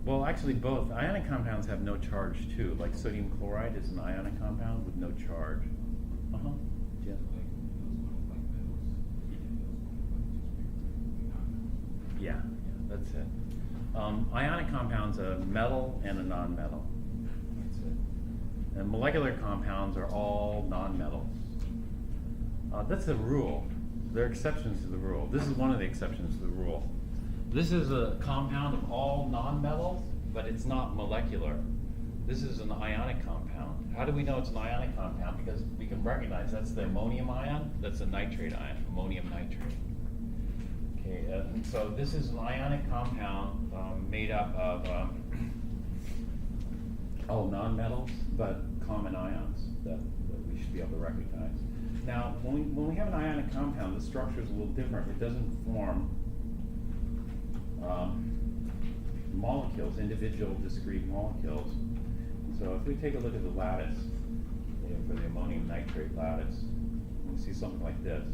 Well, actually both. Ionic compounds have no charge too. Like sodium chloride is an ionic compound with no charge. Uh-huh. Yeah. Yeah, that's it. Ionic compounds are a metal and a non-metal. That's it. And molecular compounds are all non-metals. That's the rule. There are exceptions to the rule. This is one of the exceptions to the rule. This is a compound of all non-metals, but it's not molecular. This is an ionic compound. How do we know it's an ionic compound? Because we can recognize that's the ammonium ion, that's a nitrate ion, ammonium nitrate. Okay, and so this is an ionic compound made up of all non-metals, but common ions that we should be able to recognize. Now, when we have an ionic compound, the structure is a little different. It doesn't form molecules, individual discrete molecules. So if we take a look at the lattice, for the ammonium nitrate lattice, we see something like this.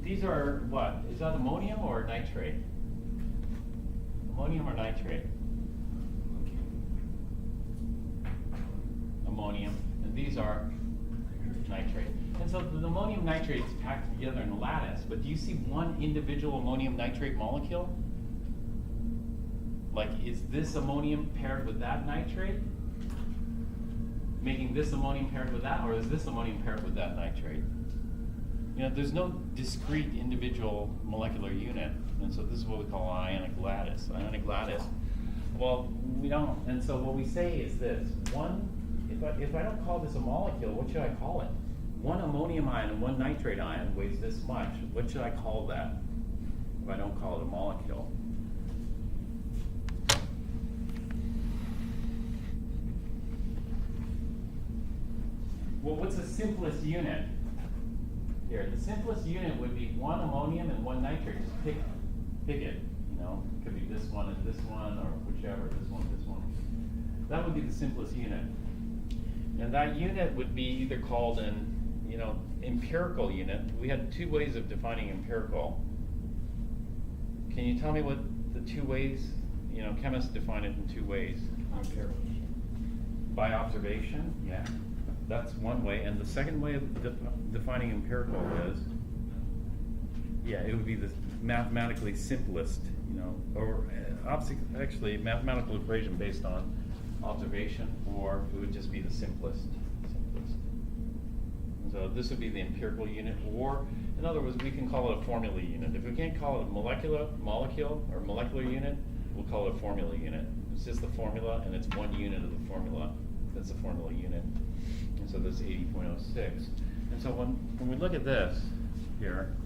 These are what? Is that ammonium or nitrate? Ammonium or nitrate? Ammonium. And these are nitrate. And so the ammonium nitrate is packed together in a lattice, but do you see one individual ammonium nitrate molecule? Like, is this ammonium paired with that nitrate? Making this ammonium paired with that, or is this ammonium paired with that nitrate? You know, there's no discrete individual molecular unit, and so this is what we call an ionic lattice. Ionic lattice. Well, we don't, and so what we say is this: if I don't call this a molecule, what should I call it? One ammonium ion and one nitrate ion weighs this much. What should I call that if I don't call it a molecule? Well, what's the simplest unit? Here, the simplest unit would be one ammonium and one nitrate. Just pick it. You know, it could be this one and this one, or whichever. This one, this one. That would be the simplest unit. And that unit would be either called an, empirical unit. We had two ways of defining empirical. Can you tell me what the two ways? Chemists define it in two ways. By observation, yeah. That's one way. And the second way of defining empirical is, it would be the mathematically simplest, or actually mathematical equation based on observation, or it would just be the simplest. So this would be the empirical unit, or in other words, we can call it a formula unit. If we can't call it a molecule or molecular unit, we'll call it a formula unit. It's just the formula, and it's one unit of the formula. That's a formula unit. And so this is 80.06. And so when we look at this here,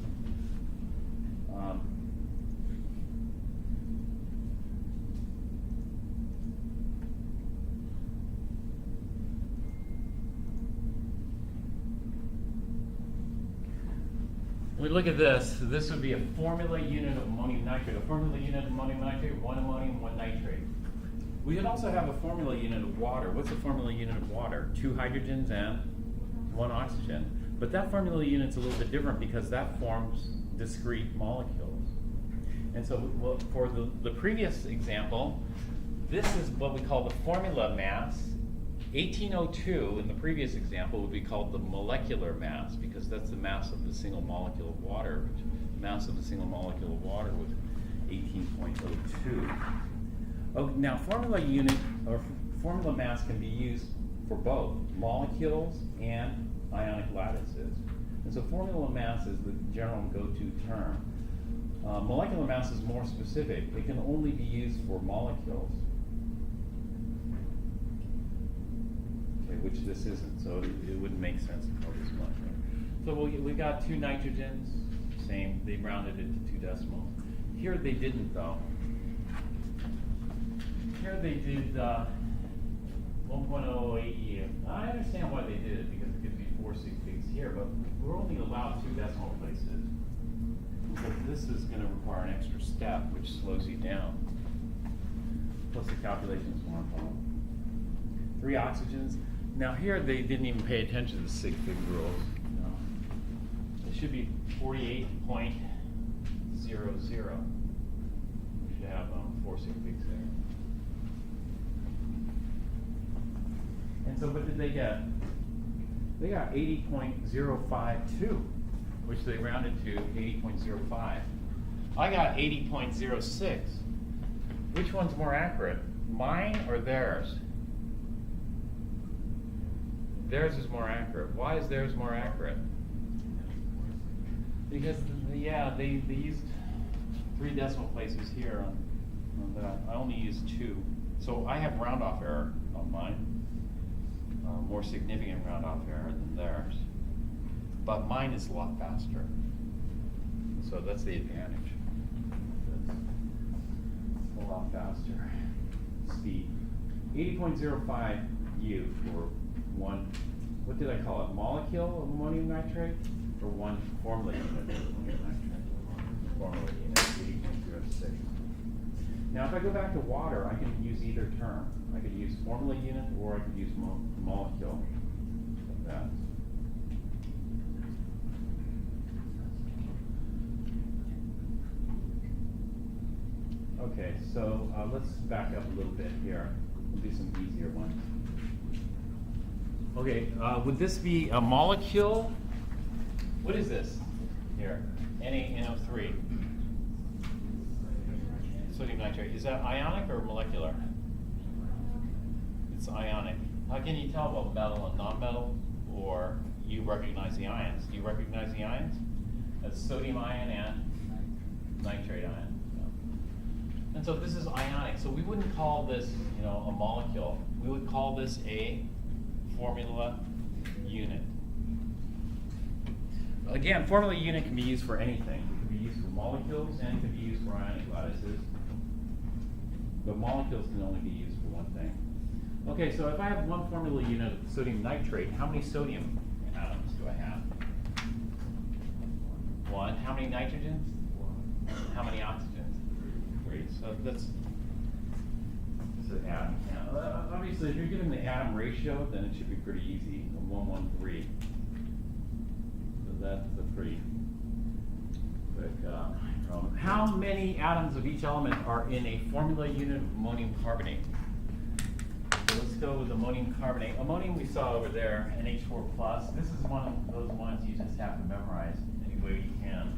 when we look at this would be a formula unit of ammonium nitrate. A formula unit of ammonium nitrate, one ammonium, one nitrate. We could also have a formula unit of water. What's a formula unit of water? 2 hydrogens and 1 oxygen. But that formula unit's a little bit different because that forms discrete molecules. And so for the previous example, this is what we call the formula mass. 1802 in the previous example would be called the molecular mass, because that's the mass of the single molecule of water. The mass of the single molecule of water was 18.02. Oh, now formula unit or formula mass can be used for both molecules and ionic lattices. And so formula mass is the general go-to term. Molecular mass is more specific. It can only be used for molecules, which this isn't, so it wouldn't make sense to call this molecular. So we got 2 nitrogens, same, they rounded it to 2 decimals. Here they didn't though. Here they did 1.008. I understand why they did it, because it could be 4 sig figs here, but we're only allowed 2 decimal places. So this is going to require an extra step, which slows you down. Plus the calculations more involved. 3 oxygens. Now here they didn't even pay attention to the sig fig rules. They should be 48.00. We should have 4 sig figs there. And so what did they get? They got 80.052, which they rounded to 80.05. I got 80.06. Which one's more accurate? Mine or theirs? Theirs is more accurate. Why is theirs more accurate? Because, yeah, they used 3 decimal places here on that. I only used 2. So I have round off error on mine. More significant round off error than theirs. But mine is a lot faster. So that's the advantage. It's a lot faster. Speed. 80.05 U for one, what did I call it? Molecule of ammonium nitrate? Or one formula unit of ammonium nitrate? Formula unit, 80.06. Now if I go back to water, I can use either term. I could use formula unit or I could use molecule. Like that. Okay, so let's back up a little bit here. We'll do some easier ones. Okay, would this be a molecule? What is this here? NaNO3. Sodium nitrate. Is that ionic or molecular? It's ionic. How can you tell about metal and non-metal? Or you recognize the ions? Do you recognize the ions? That's sodium ion and nitrate ion. Yeah. And so this is ionic. So we wouldn't call this, a molecule. We would call this a formula unit. Again, formula unit can be used for anything. It can be used for molecules and it can be used for ionic lattices. But molecules can only be used for one thing. Okay, so if I have one formula unit of sodium nitrate, how many sodium atoms do I have? 1. How many nitrogens? 1. How many oxygens? 3. So that's an atom. Obviously, if you're given the atom ratio, then it should be pretty easy. 1:1:3. So that's a pretty quick problem. How many atoms of each element are in a formula unit of ammonium carbonate? So let's go with ammonium carbonate. Ammonium we saw over there, NH4+. This is one of those ones you just have to memorize any way you can.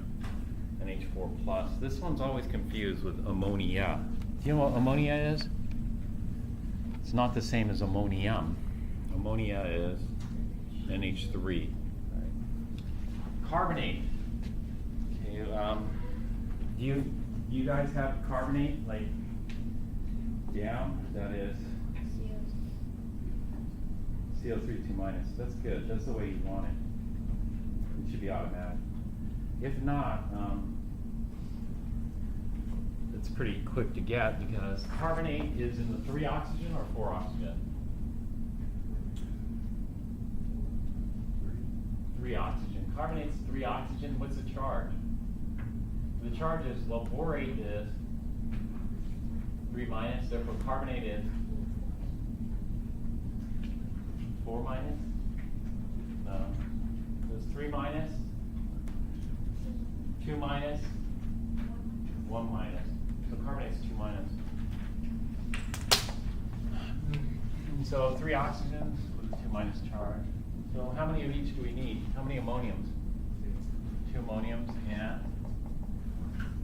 NH4+. This one's always confused with ammonia. Do you know what ammonia is? It's not the same as ammonium. Ammonia is NH3. Right. Carbonate. Okay, do you guys have carbonate like down? That is CO3 2-. That's good. That's the way you want it. It should be automatic. If not, it's pretty quick to get because carbonate is in the 3 oxygen or 4 oxygen? 3 oxygen. Carbonate's 3 oxygen. What's the charge? The charge is, well, borate is 3-, therefore carbonate is 4-. No. It's 3-, 2-, 1-. So carbonate's 2-. So 3 oxygens with a 2- charge. So how many of each do we need? How many ammoniums? 2 ammoniums and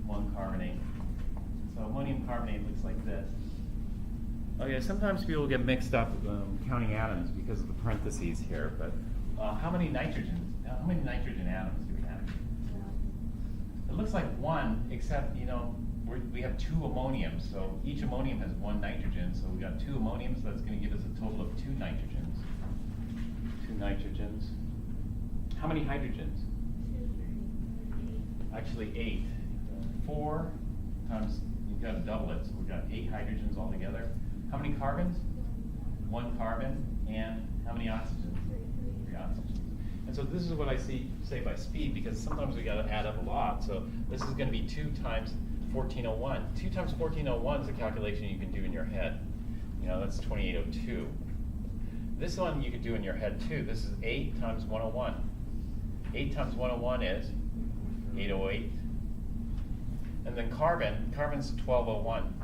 1 carbonate. So ammonium carbonate looks like this. Okay, sometimes people get mixed up counting atoms because of the parentheses here, but how many nitrogens? How many nitrogen atoms do we have? It looks like 1, except, we have 2 ammoniums, so each ammonium has 1 nitrogen, so we got 2 ammoniums, that's going to give us a total of 2 nitrogens. 2 nitrogens. How many hydrogens? Actually 8. 4 times, you've got to double it, so we've got 8 hydrogens altogether. How many carbons? 1 carbon, and how many oxygens? 3 oxygens. And so this is what I say by speed, because sometimes we got to add up a lot. So this is going to be 2 times 1401. 2 times 1401 is a calculation you can do in your head. That's 2802. This one you could do in your head too. This is 8 times 101. 8 times 101 is 808. And then carbon's 1201.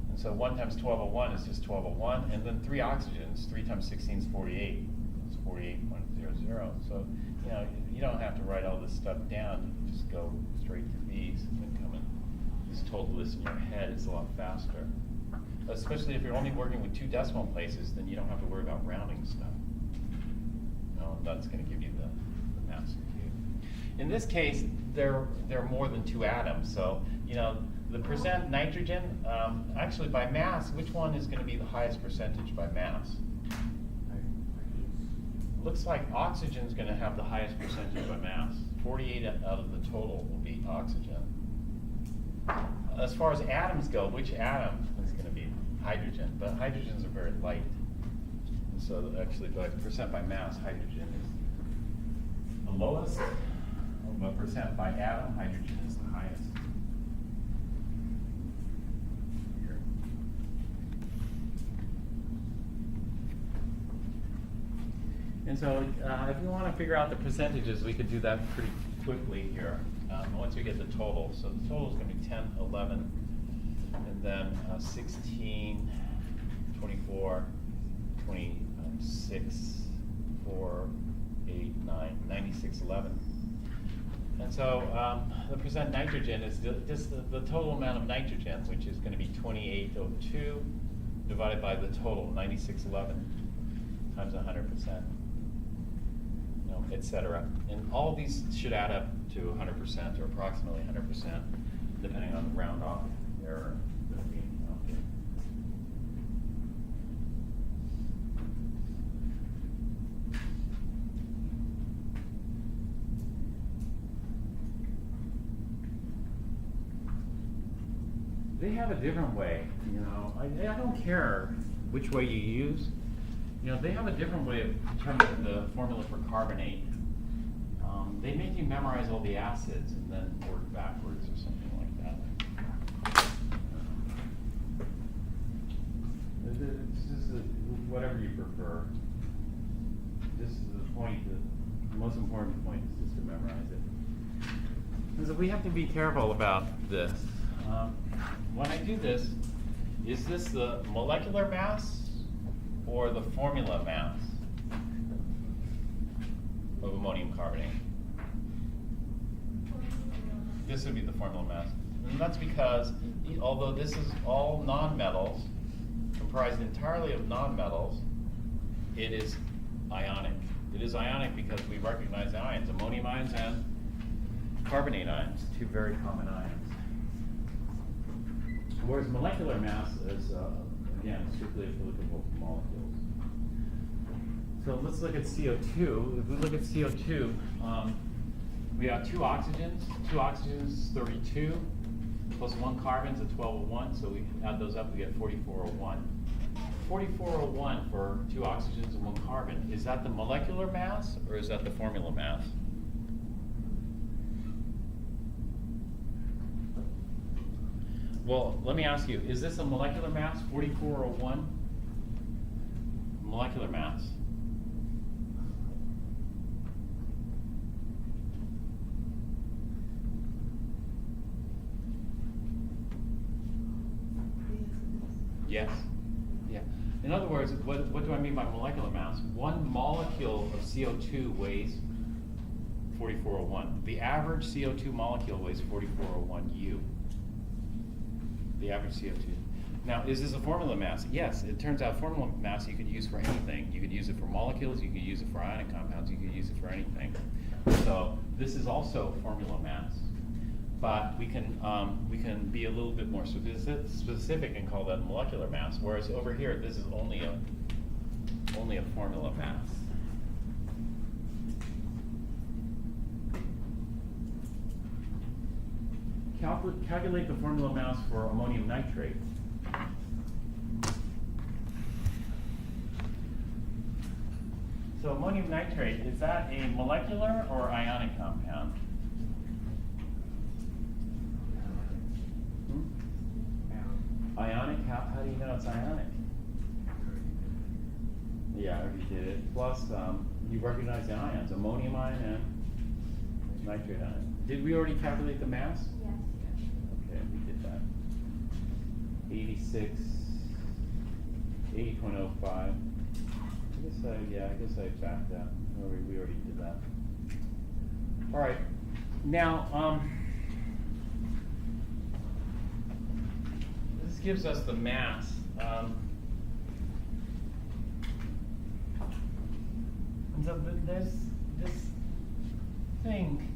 And so 1 times 1201 is just 1201. And then 3 oxygens, 3 times 16 is 48. It's 48.00. So, you know, you don't have to write all this stuff down. You just go straight to these and then come and just total this in your head. It's a lot faster. Especially if you're only working with 2 decimal places, then you don't have to worry about rounding stuff. No, that's going to give you the mass of Q. In this case, there are more than 2 atoms. So, you know, the percent nitrogen, actually by mass, which one is going to be the highest percentage by mass? Looks like oxygen is going to have the highest percentage by mass. 48 out of the total will be oxygen. As far as atoms go, which atom is going to be hydrogen? But hydrogens are very light. And so actually, by percent by mass, hydrogen is the lowest. But percent by atom, hydrogen is the highest. Here. And so if you want to figure out the percentages, we could do that pretty quickly here. Once we get the total. So the total is going to be 10, 11, and then 16, 24, 26, 4, 8, 9, 96, 11. And so the percent nitrogen is just the total amount of nitrogen, which is going to be 2802 divided by the total, 9611 times 100%. Etc. And all of these should add up to 100% or approximately 100%, depending on the round off error that's being counted. They have a different way, you know. I don't care which way you use. You know, they have a different way of determining the formula for carbonate. They make you memorize all the acids and then work backwards or something like that. It's just whatever you prefer. This is the point, the most important point is just to memorize it. And so we have to be careful about this. When I do this, is this the molecular mass or the formula mass of ammonium carbonate? This would be the formula mass. And that's because, although this is all nonmetals, comprised entirely of nonmetals, it is ionic. It is ionic because we recognize ions, ammonium ions and carbonate ions, 2 very common ions. Whereas molecular mass is, again, strictly applicable to molecules. So let's look at CO2. If we look at CO2, we have 2 oxygens. 2 oxygens is 32, plus 1 carbon is a 1201, so we add those up, we get 4401. 4401 for 2 oxygens and 1 carbon. Is that the molecular mass, or is that the formula mass? Well, let me ask you, is this a molecular mass, 4401? Molecular mass. Yes. Yeah. In other words, what do I mean by molecular mass? 1 molecule of CO2 weighs 4401. The average CO2 molecule weighs 4401 U. The average CO2. Now, is this a formula mass? Yes, it turns out formula mass you could use for anything. You could use it for molecules, you could use it for ionic compounds, you could use it for anything. So this is also formula mass. But we can be a little bit more specific and call that molecular mass, whereas over here this is only a formula mass. Calculate the formula mass for ammonium nitrate. So ammonium nitrate, is that a molecular or ionic compound? Ionic? How do you know it's ionic? Yeah, I already did it. Plus, you recognize the ions, ammonium ion and nitrate ion. Did we already calculate the mass? Yes. Okay, we did that. 86, 80.05. I guess I backed that. No, we already did that. All right. Now, this gives us the mass. And so there's this thing.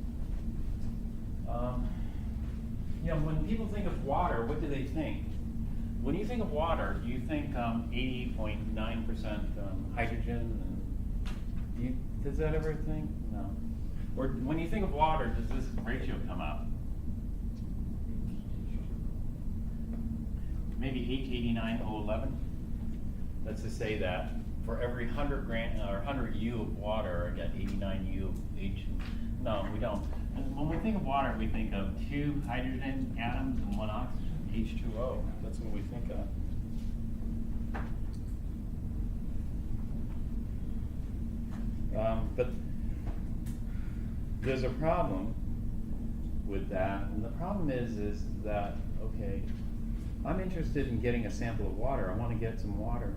When people think of water, what do they think? When you think of water, you think 80.9% hydrogen. And does that ever think? No. Or when you think of water, does this ratio come up? Maybe H89O11. Let's just say that for every 100 gram or 100 U of water, I got 89 U of H. No, we don't. When we think of water, we think of 2 hydrogen atoms and 1 oxygen, H2O. That's what we think of. But there's a problem with that, and the problem is that, okay, I'm interested in getting a sample of water. I want to get some water.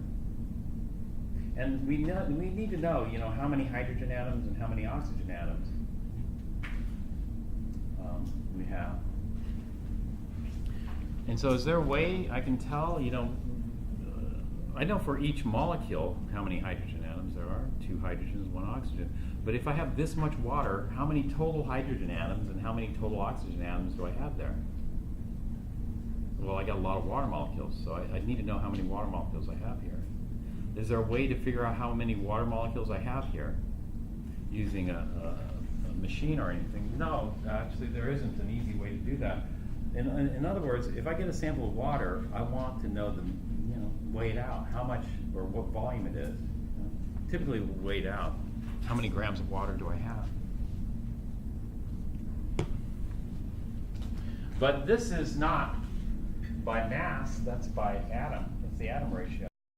And we need to know, how many hydrogen atoms and how many oxygen atoms we have. And so is there a way I can tell, I know for each molecule how many hydrogen atoms there are, 2 hydrogens, 1 oxygen. But if I have this much water, how many total hydrogen atoms and how many total oxygen atoms do I have there? Well, I got a lot of water molecules, so I need to know how many water molecules I have here. Is there a way to figure out how many water molecules I have here using a machine or anything? No, actually there isn't an easy way to do that. In other words, if I get a sample of water, I want to know weigh it out, how much or what volume it is. Typically weigh it out. How many grams of water do I have? But this is not by mass, that's by atom. That's the atom ratio.